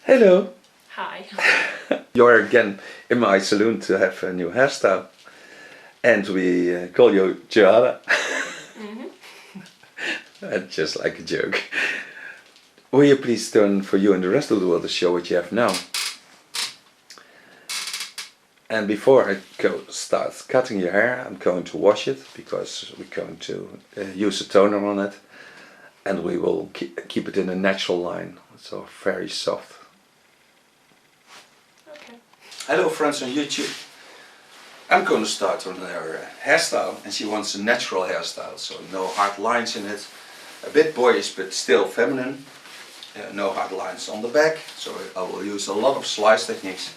Hello. Hi. You're again in my salon to have a new hairstyle. And we call you Johanna. That's just like a joke. Will you please turn for you and the rest of the world to show what you have now? And before I start cutting your hair, I'm going to wash it because we're going to use a toner on it. And we will keep it in a natural line, so very soft. Okay. Hello friends on YouTube. I'm going to start on her hairstyle, and she wants a natural hairstyle, so no hard lines in it. A bit boyish but still feminine. No hard lines on the back, so I will use a lot of slice techniques.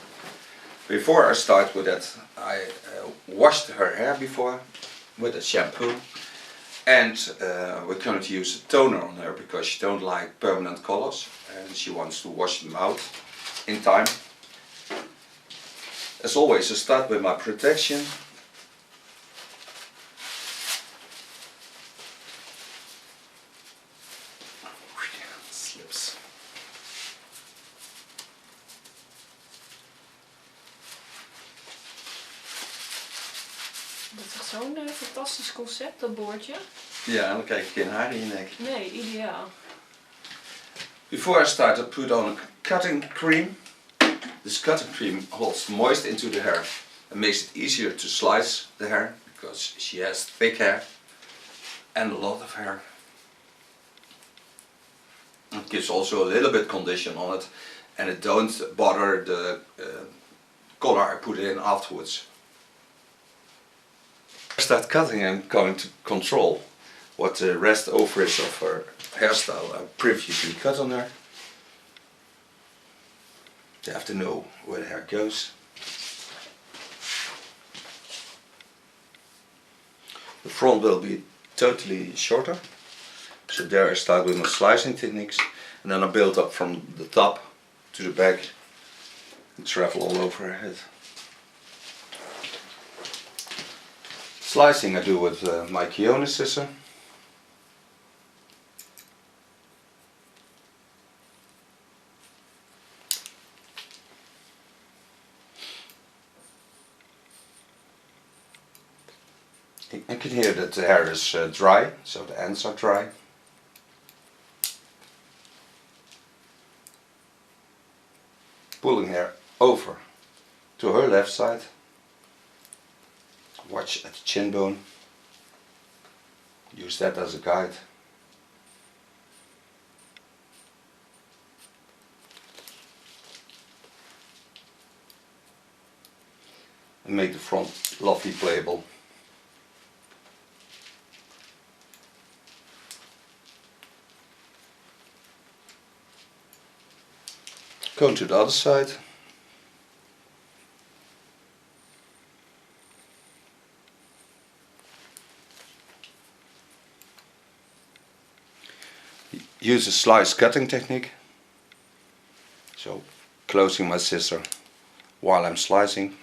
Before I start with that, I washed her hair before with a shampoo. And we're going to use a toner on her because she don't like permanent colors and she wants to wash them out in time. As always, I start with my protection. Slips. Dat is toch zo'n fantastisch concept, dat boordje? Ja, dan krijg je geen haar in je nek. Nee, ideaal. Before I start, I put on a cutting cream. This cutting cream holds moist into the hair and makes it easier to slice the hair because she has thick hair and a lot of hair. It gives also a little bit condition on it and it don't bother the color I put in afterwards. I start cutting, I'm going to control what the rest over is of her hairstyle I previously cut on her. You have to know where the hair goes. The front will be totally shorter. So there I start with my slicing techniques and then I build up from the top to the back and travel all over her head. Slicing I do with my T.K.S scissor. You can hear that the hair is dry, so the ends are dry. Pulling hair over to her left side. Watch at the chin bone. Use that as a guide. And make the front lovely playable. Going to the other side. Use a slice cutting technique. So closing my scissor while I'm slicing.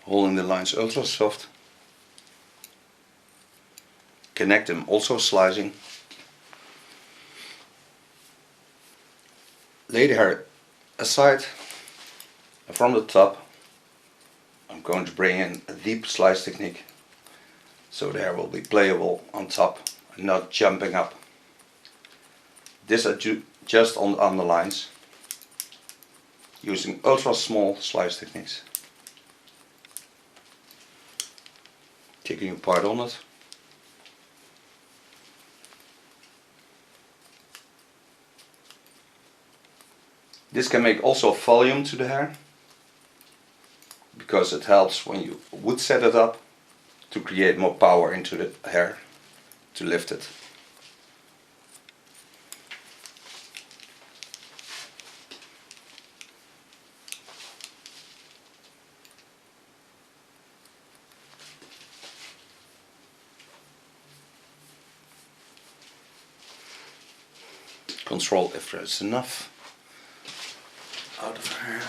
Holding the lines ultra soft. Connect them also slicing. Lay the hair aside and from the top I'm going to bring in a deep slice technique so the hair will be playable on top and not jumping up. This I do just on the underlines using ultra small slice techniques. Taking a part on it. This can make also volume to the hair because it helps when you would set it up to create more power into the hair to lift it. Control if there's enough out of her hair.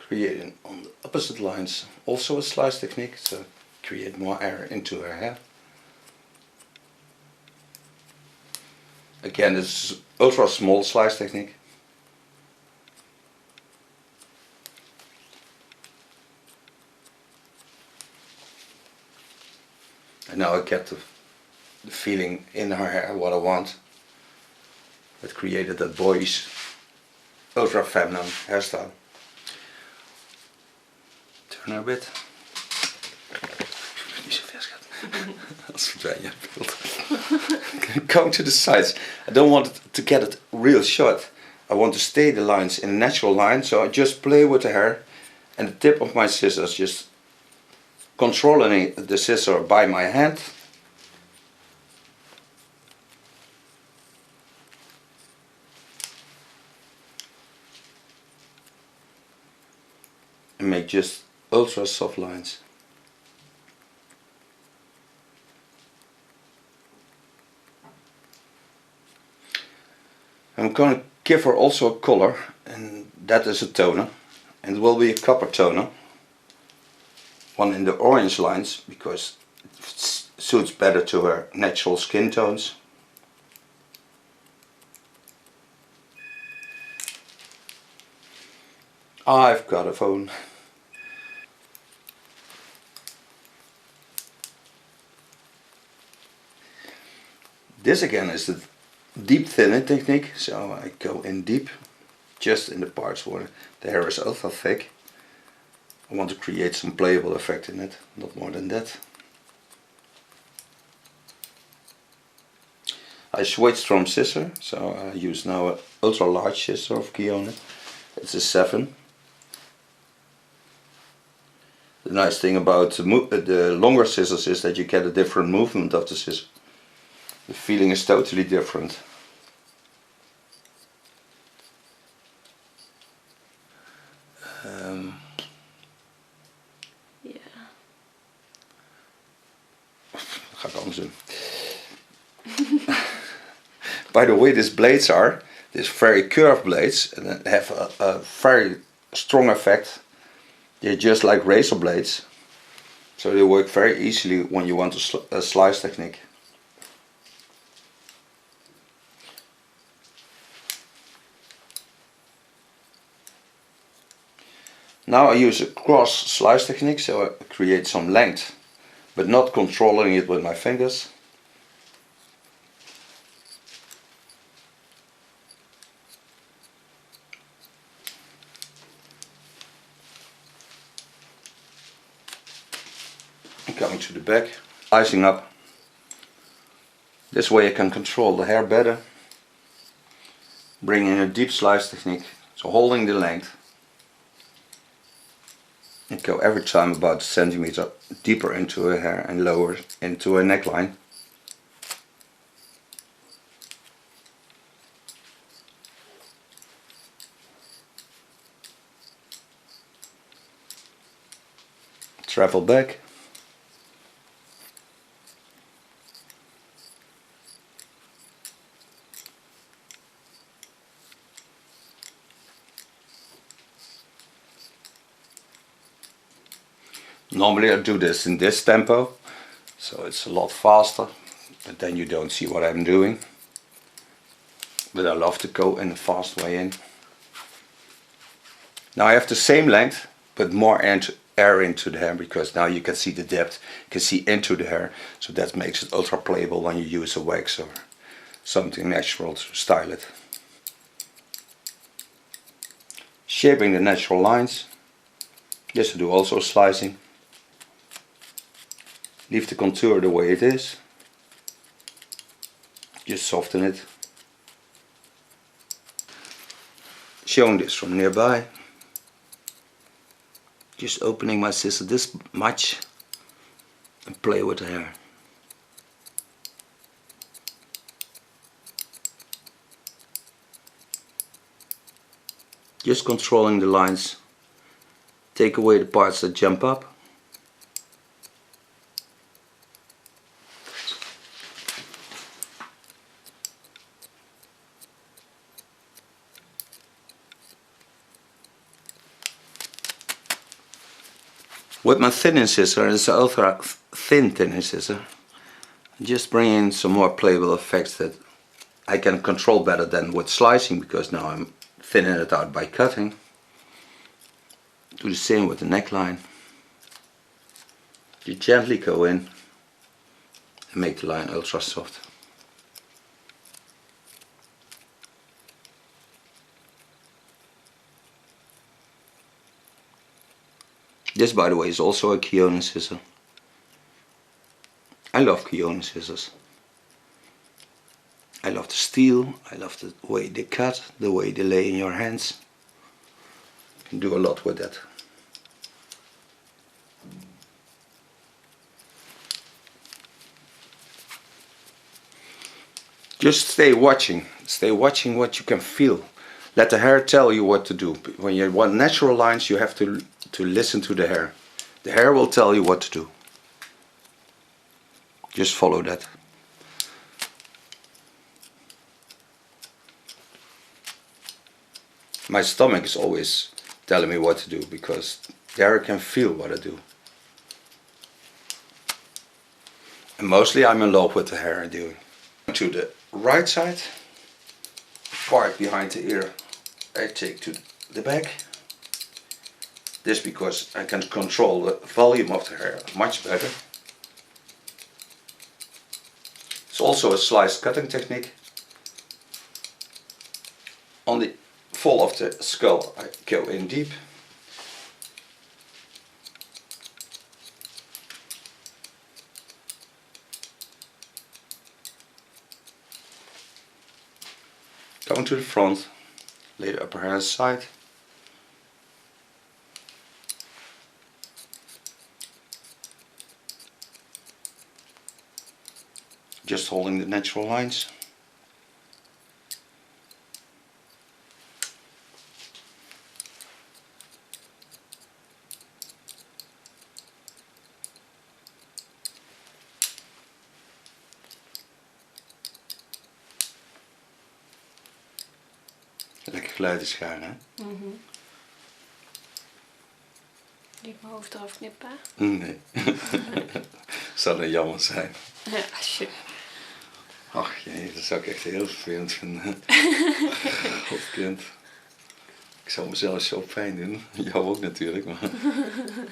creating on the opposite lines also a slice technique, so create more air into her hair. Again, this is ultra small slice technique. And now I get the feeling in her hair what I want. It created that boyish, ultra feminine hairstyle. Turn her a bit. Niet zo ver, schat. Als verdwijn je beeld. Going to the sides. I don't want it to get it real short. I want to stay the lines in a natural line, so I just play with the hair and the tip of my scissors, just controlling the scissor by my hand. And make just ultra soft lines. I'm going to give her also a color, and that is a toner, and it will be a copper toner. One in the orange lines because it suits better to her natural skin tones. I've got a phone. This again is the deep thinning technique, so I go in deep, just in the parts where the hair is ultra thick. I want to create some playable effect in it, not more than that. I switched from scissor, so I use now an ultra large scissor of Johanna. It's a 7. The nice thing about the longer scissors is that you get a different movement of the scissor. The feeling is totally different. Ga ik anders doen. By the way, these blades are very curved blades and they have a very strong effect. They're just like razor blades, so they work very easily when you want a slice technique. Now I use a cross slice technique, so I create some length, but not controlling it with my fingers. And coming to the back, slicing up. This way I can control the hair better. Bring in a deep slice technique, so holding the length. And go every time about a centimeter deeper into her hair and lower into her neckline. Travel back. Normally I do this in this tempo, so it's a lot faster, but then you don't see what I'm doing. But I love to go in a fast way in. Now I have the same length, but more air into the hair, because now you can see the depth, you can see into the hair, so that makes it ultra playable when you use a wax or something natural to style it. Shaping the natural lines. This I do also slicing. Leave the contour the way it is. Just soften it. Showing this from nearby. Just opening my scissor this much and play with the hair. Just controlling the lines. Take away the parts that jump up. With my thinning scissor, it's an ultra thin thinning scissor. Just bring in some more playable effects that I can control better than with slicing, because now I'm thinning it out by cutting. Do the same with the neckline. You gently go in and make the line ultra soft. This, by the way, is also a Johanna scissor. I love Johanna scissors. I love the steel, I love the way they cut, the way they lay in your hands. You can do a lot with that. Just stay watching what you can feel. Let the hair tell you what to do. When you want natural lines, you have to listen to the hair. The hair will tell you what to do. Just follow that. My stomach is always telling me what to do, because the hair can feel what I do. And mostly I'm in love with the hair I do. To the right side, part behind the ear, I take to the back. This because I can control the volume of the hair much better. It's also a slice cutting technique. On the fall of the skull I go in deep. Going to the front, lay the upper hair aside. Just holding the natural lines. Lekker geluidenschaar, hè? Niet mijn hoofd eraf knippen. Nee. Zou dat jammer zijn. Ja, als je... Ach jee, dat zou ik echt heel vervelend vinden. Of kind. Ik zou mezelf zo pijn doen. Jou ook natuurlijk, maar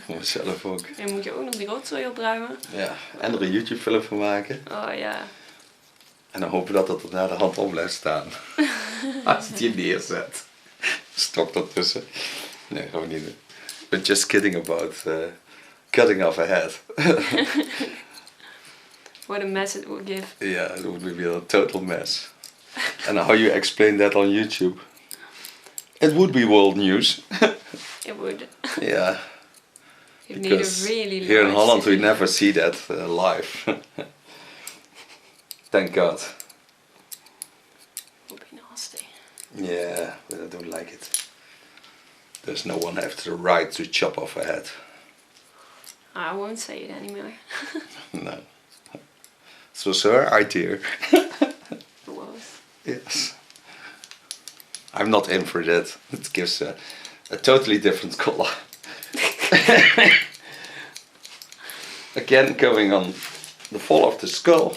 voor mezelf ook. En moet je ook nog die rotzooi opruimen. Ja, en er een YouTube film van maken. Oh ja. En dan hopen dat er na de hand op blijft staan. Als het je neerzet. Stok ertussen. Nee, gaan we niet doen. But just kidding about cutting off a head. What a mess it would give. Yeah, it would be a total mess. And how you explain that on YouTube? It would be world news. It would. Yeah. You need a really here in large Holland we scissors. never see that live. Thank God. Would be nasty. Yeah, but I don't like it. There's no one have the right to chop off a head. I won't say it anymore. No. It was her idea. It was. Yes. I'm not in for that. It gives a totally different color. Again, going on the fall of the skull.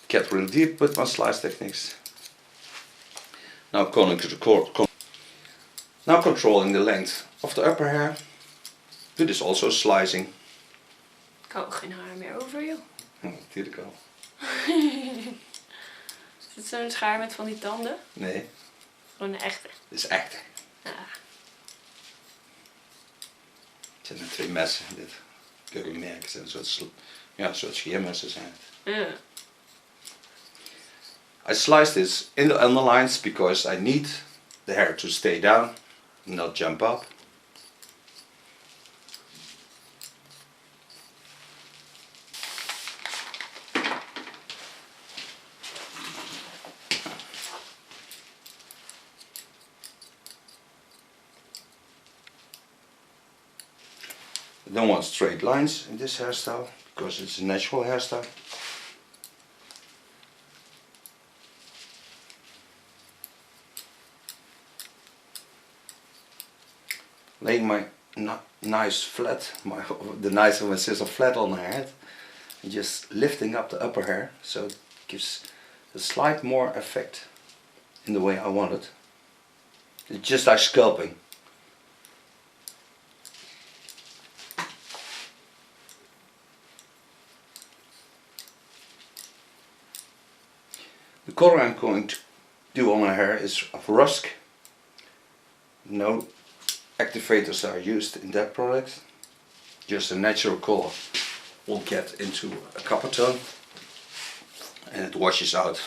Get real deep with my slice techniques. Now going to the core. Now controlling the length of the upper hair. Do this also slicing. Ik hou ook geen haar meer over, joh. Oh, natuurlijk al. Is het zo'n schaar met van die tanden? Nee, Gewoon een echte. dit is echt. Ja. Het zijn er 2 messen. Dit kun je merken. Het zijn een soort scheermessen zijn het. Ja. I slice this in the underlines because I need the hair to stay down, not jump up. I don't want straight lines in this hairstyle because it's a natural hairstyle. Laying my nice flat, the nice one is a flat on her head, and just lifting up the upper hair, so it gives a slight more effect in the way I want it. It's just like scalping. The color I'm going to do on her hair is of Rusk. No activators are used in that product. Just a natural color. We'll get into a copper tone and it washes out.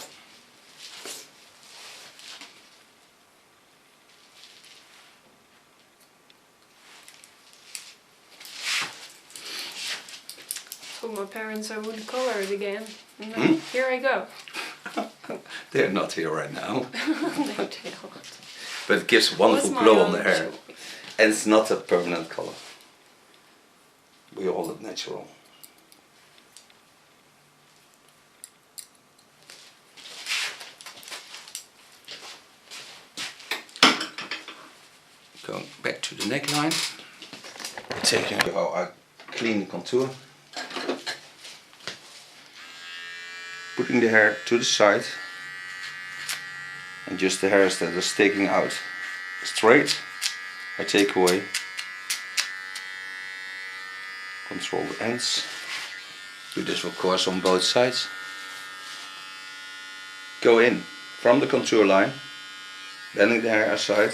Oh, my parents are would color it again. No, here I go. They're not here right now. No, they don't. But it gives a wonderful What's my glow on the own hair. choice? And it's not a permanent color. We all look natural. Going back to the neckline. Taking how I clean the contour. Putting the hair to the side. And just the hairs that are sticking out straight, I take away. Control the ends. Do this of course on both sides. Go in from the contour line, bending the hair aside.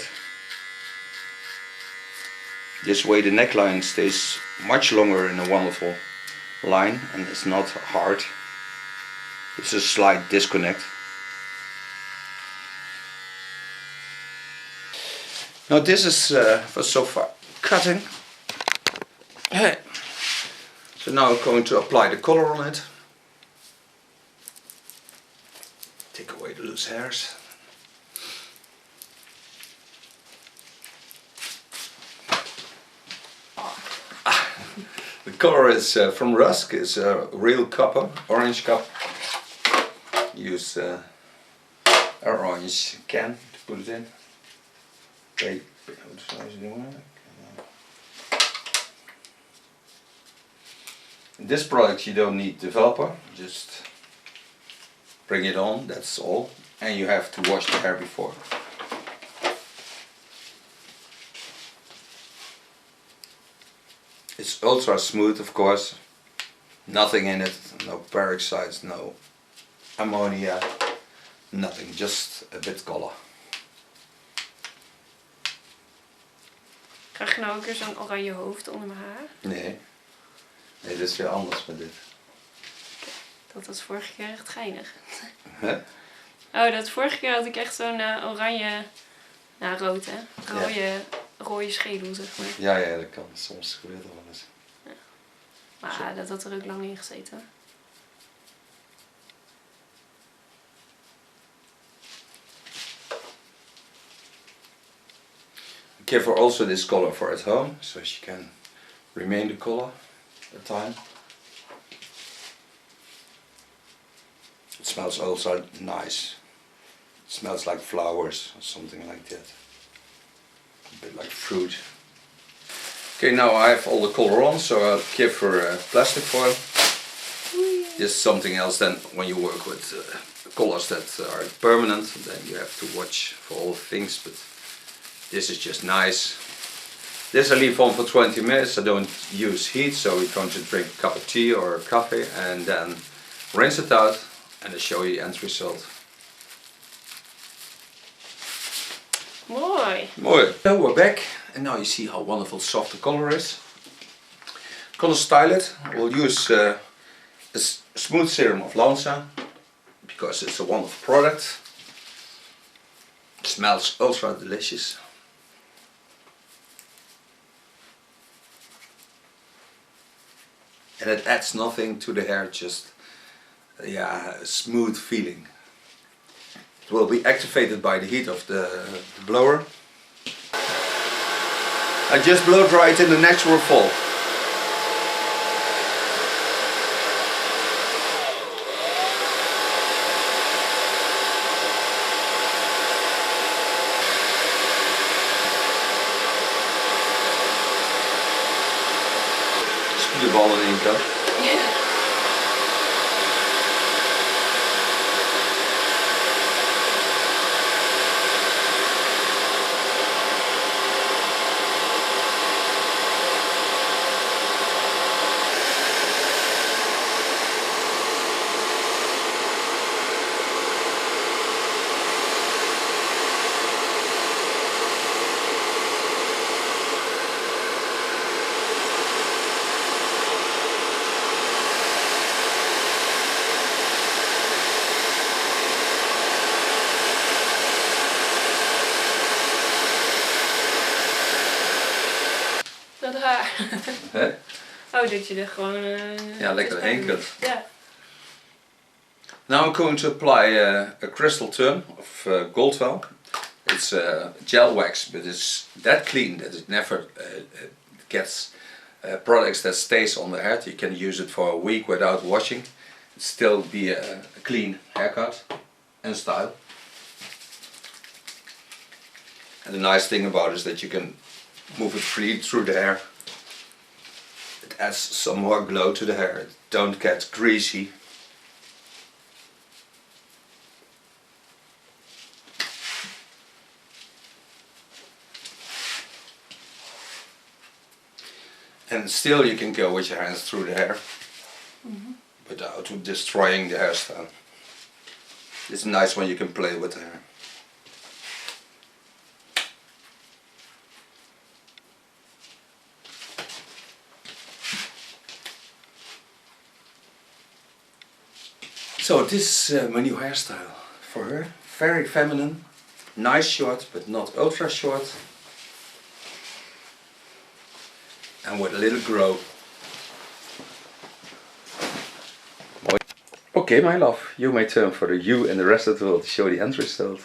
This way the neckline stays much longer in a wonderful line and it's not hard. It's a slight disconnect. Now this is for so far cutting. So now I'm going to apply the color on it. Take away the loose hairs. The color is from Rusk, is a real copper, orange copper. Use an orange can to put it in. Okay. In this product you don't need developer, just bring it on, that's all. And you have to wash the hair before. It's ultra smooth, of course. Nothing in it, no peroxides, no ammonia, nothing, just a bit color. Krijg je nou ook weer zo'n oranje hoofd onder mijn haar? Nee, nee, dit is weer anders met dit. Dat was vorige keer echt geinig. Huh? Oh, dat vorige keer had ik echt zo'n oranje, nou rood hè, rode schedel zeg maar. Ja, ja, dat kan. Soms gebeurt er wel eens. Ja. Maar dat had er ook lang in gezeten. Care for also this color for at home, so she can remain the color at time. It smells also nice. It smells like flowers or something like that. A bit like fruit. Okay, now I have all the color on, so I'll give her plastic foil. This is something else than when you work with colors that are permanent, then you have to watch for all things, but this is just nice. This I leave on for 20 minutes, I don't use heat, so we're going to drink a cup of tea or coffee and then rinse it out and I'll show you the end result. Mooi! Mooi. So we're back and now you see how wonderful soft the color is. Gonna style it. We'll use a smooth serum of Lanza because it's a wonderful product. It smells ultra delicious. And it adds nothing to the hair, just a smooth feeling. It will be activated by the heat of the blower. I just blow dry it in the natural fall. voetballen in kan. Ja. Dat haar. Hè? Oh, dat je er gewoon... Ja, lekker doorheen kunt. Ja. Now I'm going to apply a crystal turn of Goldwell. It's gel wax, but it's that clean that it never gets products that stays on the head. You can use it for a week without washing. It still be a clean haircut and style. And the nice thing about it is that you can move it freely through the hair. It adds some more glow to the hair. It don't get greasy. And still you can go with your hands through the hair without destroying the hairstyle. It's nice when you can play with the hair. So this is my new hairstyle for her. Very feminine, nice short but not ultra short. And with a little grow. Okay, my love, you may turn for you and the rest of the world to show the end result.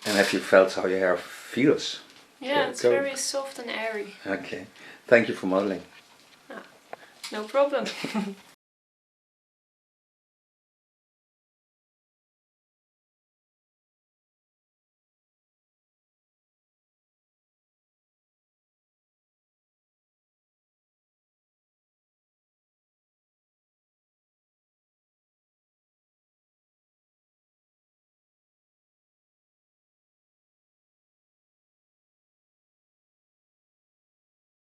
And have you felt how your hair feels? Yeah, it's very soft and airy. Okay, thank you for modeling. No problem.